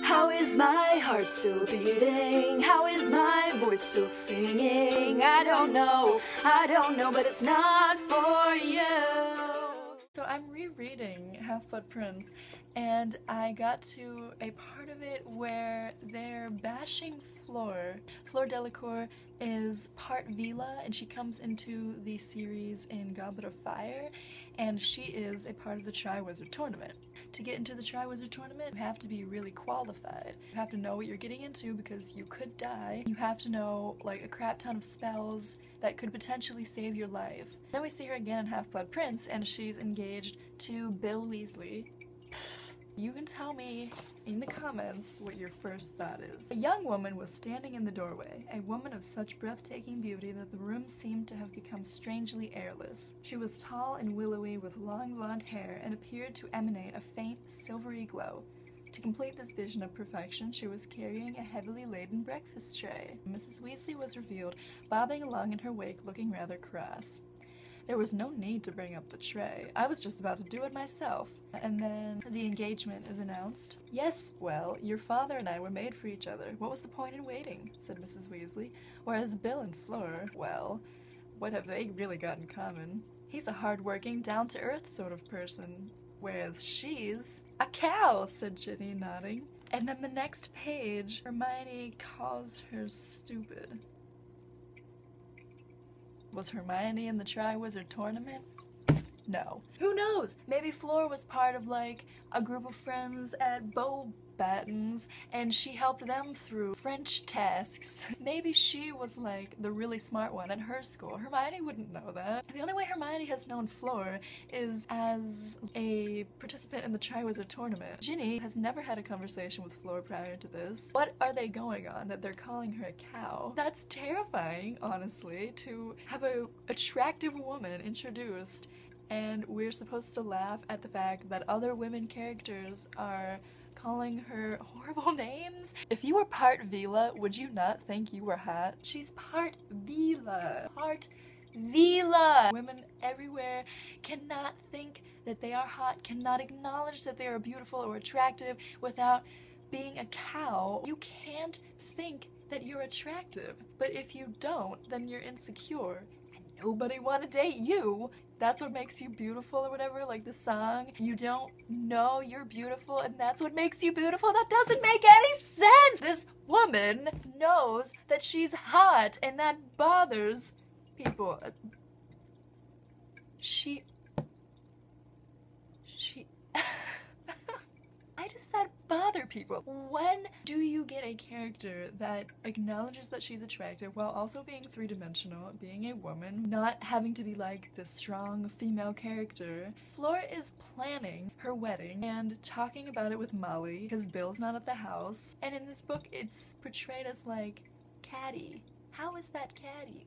How is my heart still beating? How is my voice still singing? I don't know, but it's not for you. So I'm rereading Half-Blood Prince, and I got to a part of it where they're bashing Fleur. Fleur Delacour is part Vila, and she comes into the series in Goblet of Fire, and she is a part of the Triwizard Tournament. To get into the Triwizard Tournament, you have to be really qualified. You have to know what you're getting into because you could die. You have to know like a crap ton of spells that could potentially save your life. Then we see her again in Half-Blood Prince, and she's engaged to Bill Weasley. You can tell me in the comments what your first thought is. A young woman was standing in the doorway, a woman of such breathtaking beauty that the room seemed to have become strangely airless. She was tall and willowy with long blonde hair and appeared to emanate a faint, silvery glow. To complete this vision of perfection, she was carrying a heavily laden breakfast tray. Mrs. Weasley was revealed, bobbing along in her wake looking rather cross. There was no need to bring up the tray. I was just about to do it myself. And then the engagement is announced. Yes, well, your father and I were made for each other. What was the point in waiting? Said Mrs. Weasley. Whereas Bill and Fleur, well, what have they really got in common? He's a hard-working, down-to-earth sort of person. Whereas she's a cow, said Ginny, nodding. And then the next page, Hermione calls her stupid. Was Hermione in the Triwizard Tournament? No. Who knows? Maybe Fleur was part of like a group of friends at Beauxbatons and she helped them through French tasks. Maybe she was like the really smart one at her school. Hermione wouldn't know that. The only way Hermione has known Fleur is as a participant in the Triwizard Tournament. Ginny has never had a conversation with Fleur prior to this. What are they going on that they're calling her a cow? That's terrifying, honestly, to have an attractive woman introduced and we're supposed to laugh at the fact that other women characters are calling her horrible names. If you were part Vila, would you not think you were hot? She's part Vila. Part Vila! Women everywhere cannot think that they are hot, cannot acknowledge that they are beautiful or attractive without being a cow. You can't think that you're attractive. But if you don't, then you're insecure. And nobody want to date you. That's what makes you beautiful or whatever, like the song. You don't know you're beautiful and that's what makes you beautiful? That doesn't make any sense! This woman knows that she's hot and that bothers people. She... Why does that bother people? When do you get a character that acknowledges that she's attractive while also being three-dimensional, being a woman, not having to be like the strong female character? Fleur is planning her wedding and talking about it with Molly because Bill's not at the house. And in this book, it's portrayed as like catty. How is that catty?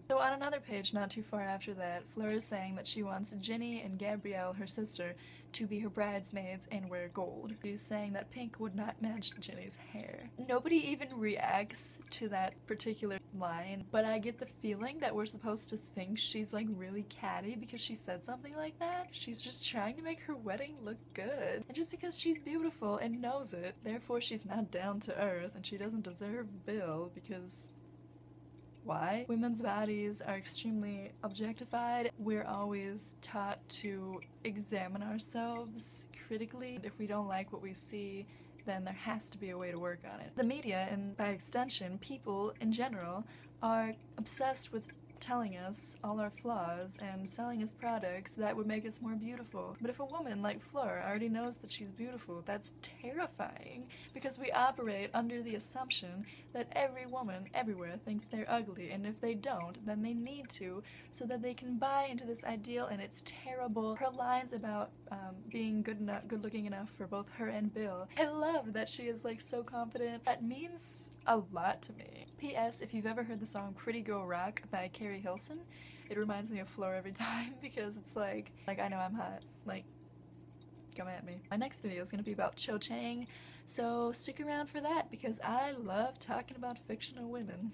So on another page, not too far after that, Fleur is saying that she wants Ginny and Gabrielle, her sister, to be her bridesmaids and wear gold. She's saying that pink would not match Ginny's hair. Nobody even reacts to that particular line, but I get the feeling that we're supposed to think she's like really catty because she said something like that. She's just trying to make her wedding look good. And just because she's beautiful and knows it, therefore she's not down to earth and she doesn't deserve Bill because... why? Women's bodies are extremely objectified. We're always taught to examine ourselves critically. If we don't like what we see, then there has to be a way to work on it. The media, and by extension, people in general, are obsessed with telling us all our flaws and selling us products that would make us more beautiful. But if a woman like Fleur already knows that she's beautiful, that's terrifying because we operate under the assumption that every woman everywhere thinks they're ugly, and if they don't, then they need to so that they can buy into this ideal, and it's terrible. Her lines about being good looking enough for both her and Bill. I love that she is like so confident. That means a lot to me. P.S. If you've ever heard the song Pretty Girl Rock by Carrie Hilson, it reminds me of Fleur every time because it's like I know I'm hot, like, come at me. My next video is going to be about Cho Chang, so stick around for that because I love talking about fictional women.